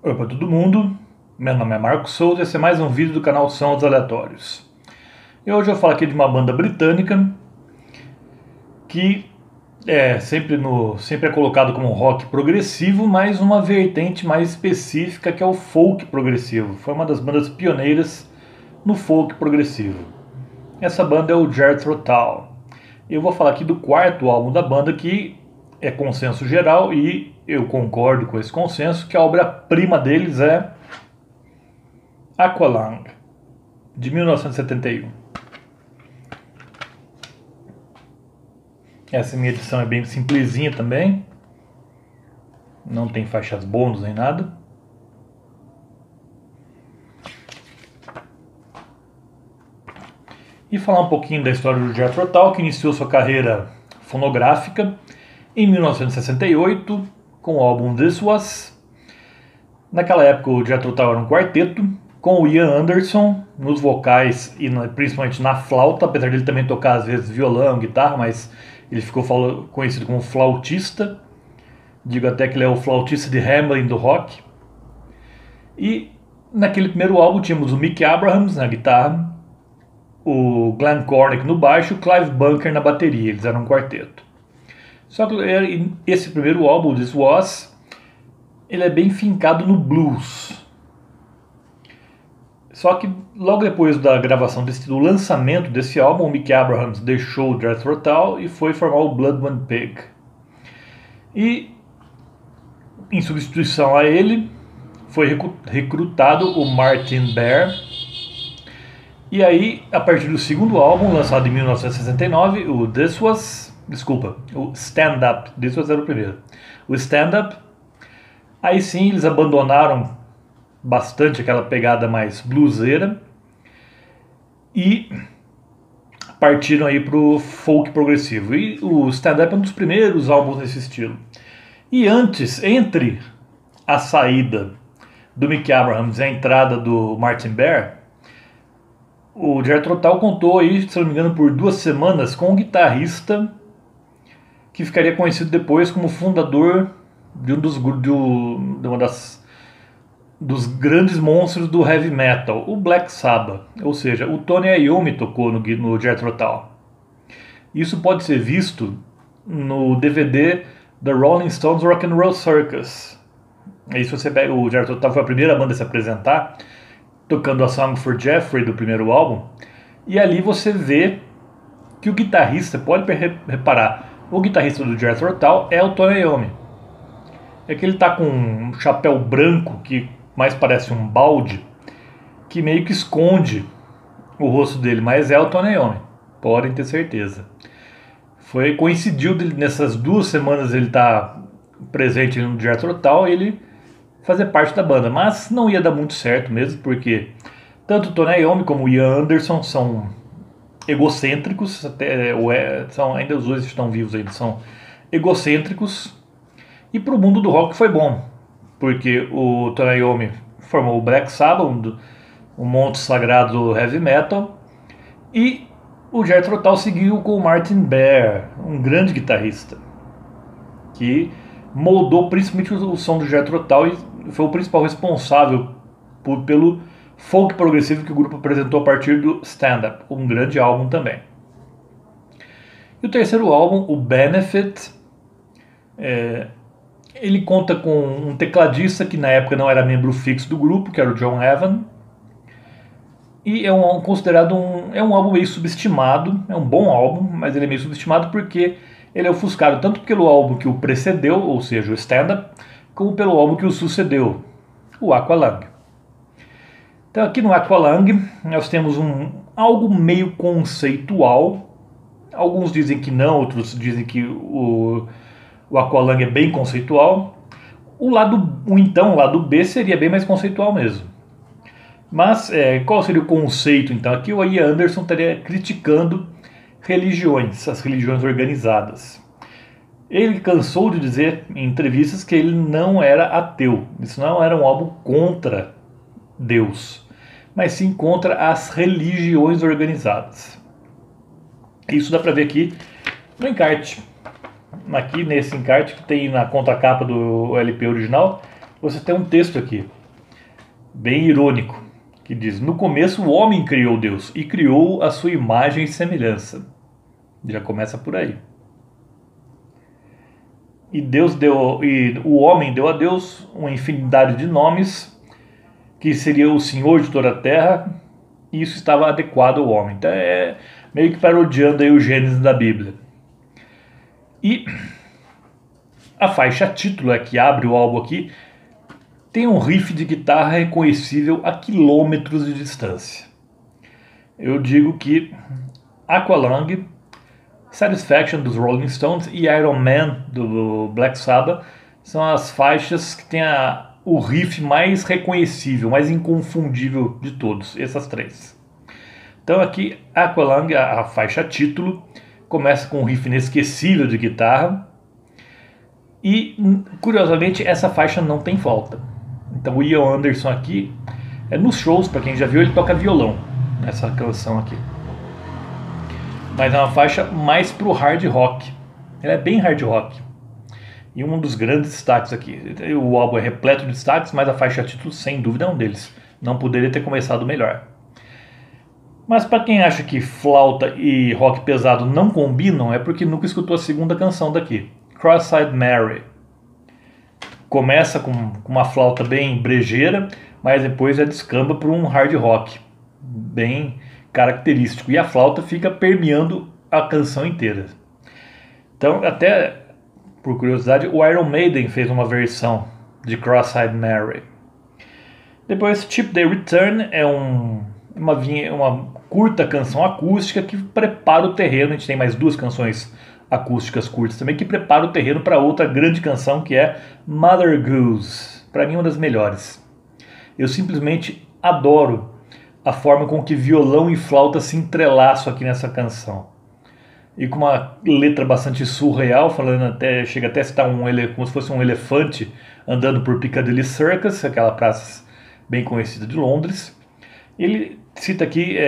Oi para todo mundo, meu nome é Marcos Souza e esse é mais um vídeo do canal Sons Aleatórios. E hoje eu falo aqui de uma banda britânica que sempre é colocado como rock progressivo, mas uma vertente mais específica que é o folk progressivo. Foi uma das bandas pioneiras no folk progressivo. Essa banda é o Jethro Tull. Eu vou falar aqui do quarto álbum da banda que é consenso geral e eu concordo com esse consenso que a obra-prima deles é Aqualung, de 1971. Essa minha edição é bem simplesinha também. Não tem faixas bônus nem nada. E falar um pouquinho da história do Jethro Tull, que iniciou sua carreira fonográfica em 1968 com o álbum This Was. Naquela época o Jethro Tull era um quarteto com o Ian Anderson nos vocais e principalmente na flauta, apesar dele também tocar às vezes violão, guitarra, mas ele ficou conhecido como flautista. Digo até que ele é o flautista de Hamelin do rock. E naquele primeiro álbum tínhamos o Mick Abrahams na guitarra, o Glenn Cornick no baixo e o Clive Bunker na bateria. Eles eram um quarteto. Só que esse primeiro álbum, This Was, ele é bem fincado no blues. Só que logo depois da gravação do lançamento desse álbum, o Mick Abrahams deixou o Jethro Tull e foi formar o Blood One Pig. E em substituição a ele foi recrutado o Martin Bare. E aí, a partir do segundo álbum, lançado em 1969, o Stand Up. This Was era o primeiro. O Stand Up. Aí sim, eles abandonaram bastante aquela pegada mais bluseira e partiram aí pro folk progressivo. E o Stand Up é um dos primeiros álbuns nesse estilo. E antes, entre a saída do Mick Abrahams e a entrada do Martin Bare, o Jethro Tull contou aí, se não me engano, por 2 semanas com um guitarrista que ficaria conhecido depois como fundador de dos grandes monstros do heavy metal, o Black Sabbath. Ou seja, o Tony Iommi tocou no Jethro Tull. Isso pode ser visto no DVD The Rolling Stones Rock and Roll Circus. Aí se você pega, o Jethro Tull foi a primeira banda a se apresentar, tocando a Song for Jeffrey do primeiro álbum, e ali você vê que o guitarrista, pode reparar, o guitarrista do Jethro Tull é o Tony Iommi. É que ele tá com um chapéu branco que mais parece um balde, que meio que esconde o rosto dele, mas é o Tony Iommi, podem ter certeza. Coincidiu nessas 2 semanas ele tá presente no Jethro Tull e ele fazer parte da banda, mas não ia dar muito certo mesmo, porque tanto o Tony Iommi como o Ian Anderson são egocêntricos, ainda os dois estão vivos ainda, são egocêntricos, e para o mundo do rock foi bom, porque o Tony Iommi formou o Black Sabbath, um monstro sagrado do heavy metal, e o Jethro Tull seguiu com o Martin Bare, um grande guitarrista, que moldou principalmente o som do Jethro Tull e foi o principal responsável pelo folk progressivo que o grupo apresentou a partir do Stand Up, um grande álbum também. E o terceiro álbum, o Benefit, ele conta com um tecladista que na época não era membro fixo do grupo, que era o John Evan, e é considerado um álbum meio subestimado. É um bom álbum, mas ele é meio subestimado porque ele é ofuscado tanto pelo álbum que o precedeu, ou seja, o Stand Up, como pelo álbum que o sucedeu, o Aqualung. Então aqui no Aqualung nós temos algo meio conceitual. Alguns dizem que não, outros dizem que o Aqualung é bem conceitual. O lado B seria bem mais conceitual mesmo. Mas qual seria o conceito então? Aqui o Ian Anderson estaria criticando as religiões organizadas. Ele cansou de dizer em entrevistas que ele não era ateu. Isso não era um álbum contra Deus, mas sim contra as religiões organizadas. Isso dá para ver aqui no encarte. Aqui nesse encarte que tem na contracapa do LP original, você tem um texto aqui, bem irônico, que diz: no começo o homem criou Deus e criou a sua imagem e semelhança. Já começa por aí. E o homem deu a Deus uma infinidade de nomes, que seria o Senhor de toda a terra, e isso estava adequado ao homem. Então é meio que parodiando aí o Gênesis da Bíblia. E a faixa título, que abre o álbum aqui, tem um riff de guitarra reconhecível a quilômetros de distância. Eu digo que Aqualung, Satisfaction dos Rolling Stones e Iron Man do Black Sabbath são as faixas que têm o riff mais reconhecível, mais inconfundível de todos, essas três. Então aqui Aqualung, a faixa título, começa com um riff inesquecível de guitarra e, curiosamente, essa faixa não tem flauta. Então o Ian Anderson aqui, nos shows, para quem já viu, ele toca violão nessa canção aqui. Mas é uma faixa mais pro hard rock. Ela é bem hard rock. E um dos grandes destaques aqui. O álbum é repleto de destaques, mas a faixa título, sem dúvida, é um deles. Não poderia ter começado melhor. Mas para quem acha que flauta e rock pesado não combinam, é porque nunca escutou a segunda canção daqui, Cross-Eyed Mary. Começa com uma flauta bem brejeira, mas depois já descamba para um hard rock bem característico, e a flauta fica permeando a canção inteira. Então, até por curiosidade, o Iron Maiden fez uma versão de Cross-Eyed Mary. Depois, Cheap Day Return é uma curta canção acústica que prepara o terreno. A gente tem mais duas canções acústicas curtas também que prepara o terreno para outra grande canção, que é Mother Goose. Para mim, uma das melhores. Eu simplesmente adoro a forma com que violão e flauta se entrelaçam aqui nessa canção. E com uma letra bastante surreal, chega até a citar como se fosse um elefante andando por Piccadilly Circus, aquela praça bem conhecida de Londres. Ele cita aqui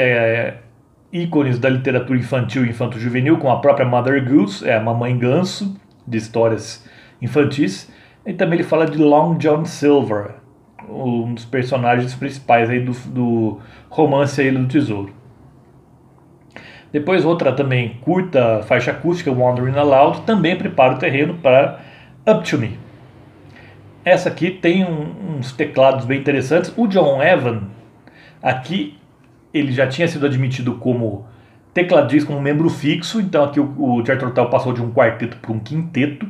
ícones da literatura infantil e infanto-juvenil, com a própria Mother Goose, a mamãe ganso, de histórias infantis. E também ele fala de Long John Silver, um dos personagens principais aí do romance A Ilha do Tesouro. Depois outra também curta faixa acústica, Wandering Aloud, também prepara o terreno para Up To Me. Essa aqui tem uns teclados bem interessantes. O John Evan, aqui ele já tinha sido admitido como tecladista, como membro fixo, então aqui o Jethro Tull passou de um quarteto para um quinteto.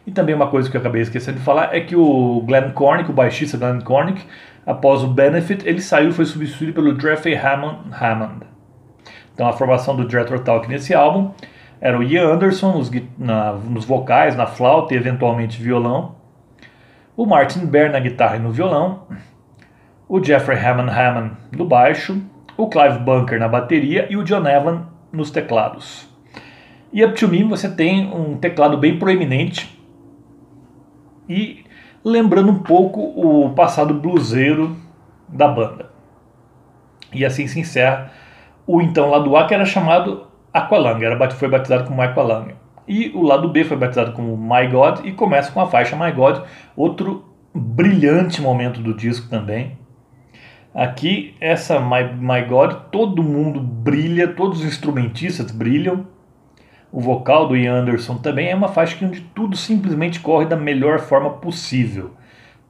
E também uma coisa que eu acabei esquecendo de falar é que o Glenn Cornick, o baixista Glenn Cornick, após o Benefit, ele saiu e foi substituído pelo Jeffrey Hammond. Então a formação do Jethro Tull nesse álbum era o Ian Anderson nos vocais, na flauta e eventualmente violão, o Martin Bear na guitarra e no violão, o Jeffrey Hammond no baixo, o Clive Bunker na bateria e o John Evan nos teclados. E Up To Me você tem um teclado bem proeminente e lembrando um pouco o passado bluseiro da banda. E assim se encerra o então lado A, que era chamado Aqualung, foi batizado como Aqualung. E o lado B foi batizado como My God e começa com a faixa My God, outro brilhante momento do disco também. Aqui, essa My God, todo mundo brilha, todos os instrumentistas brilham. O vocal do Ian Anderson também é uma faixa onde tudo simplesmente corre da melhor forma possível.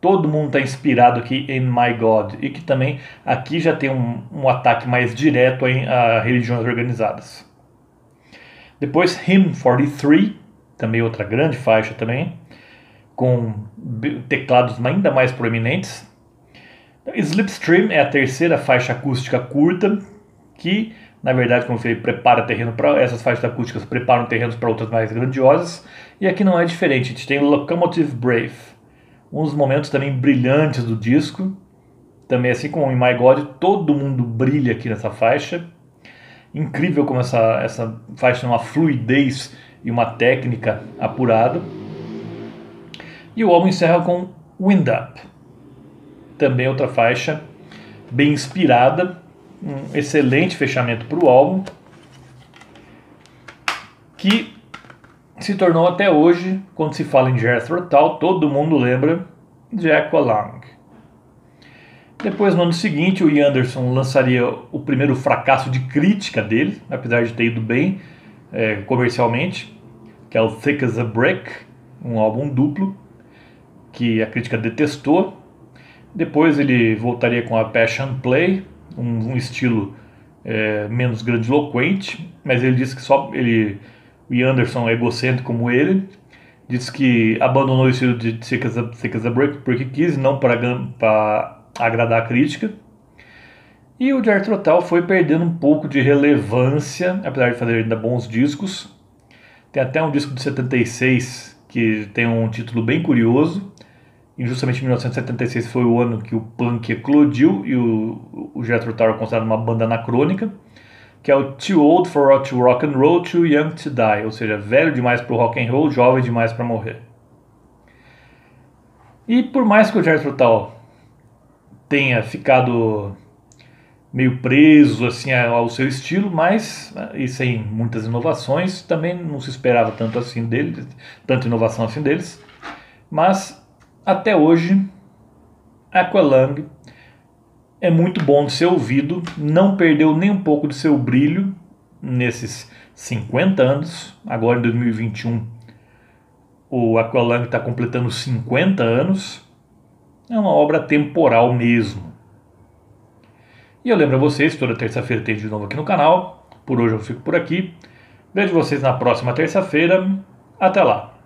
Todo mundo está inspirado aqui em My God, e que também aqui já tem um ataque mais direto a religiões organizadas. Depois Hymn 43, também outra grande faixa também, com teclados ainda mais proeminentes. Slipstream é a terceira faixa acústica curta, que na verdade, como eu falei, prepara terreno para essas faixas acústicas, preparam terrenos para outras mais grandiosas, e aqui não é diferente. A gente tem Locomotive Brave, um dos momentos também brilhantes do disco, também assim como em My God, todo mundo brilha aqui nessa faixa. Incrível como essa faixa tem uma fluidez e uma técnica apurada. E o álbum encerra com Wind Up, também outra faixa bem inspirada, um excelente fechamento para o álbum, que se tornou até hoje, quando se fala em Jethro Tull, todo mundo lembra de Aqualung. Depois, no ano seguinte, o Ian Anderson lançaria o primeiro fracasso de crítica dele, apesar de ter ido bem comercialmente, que é o Thick as a Brick, um álbum duplo, que a crítica detestou. Depois ele voltaria com a Passion Play, um estilo menos grandiloquente, mas ele disse que só ele, o Ian Anderson é egocêntrico como ele, disse que abandonou o estilo de Thick as a Brick porque quis, não para agradar a crítica. E o Jethro Tull foi perdendo um pouco de relevância, apesar de fazer ainda bons discos. Tem até um disco de 76 que tem um título bem curioso. E justamente 1976 foi o ano que o punk eclodiu e o Jethro Tull é considerado uma banda anacrônica, que é o Too Old for Rock and Roll, Too Young to Die, ou seja, velho demais para o rock and roll, jovem demais para morrer. E por mais que o Jethro Tull tenha ficado meio preso assim ao seu estilo, mas e sem muitas inovações, também não se esperava tanto assim deles, tanta inovação assim deles. Mas até hoje, Aqualung é muito bom de ser ouvido, não perdeu nem um pouco de seu brilho nesses 50 anos. Agora em 2021, o Aqualung está completando 50 anos. É uma obra temporal mesmo. E eu lembro a vocês, toda terça-feira tem de novo aqui no canal. Por hoje eu fico por aqui. Vejo vocês na próxima terça-feira. Até lá!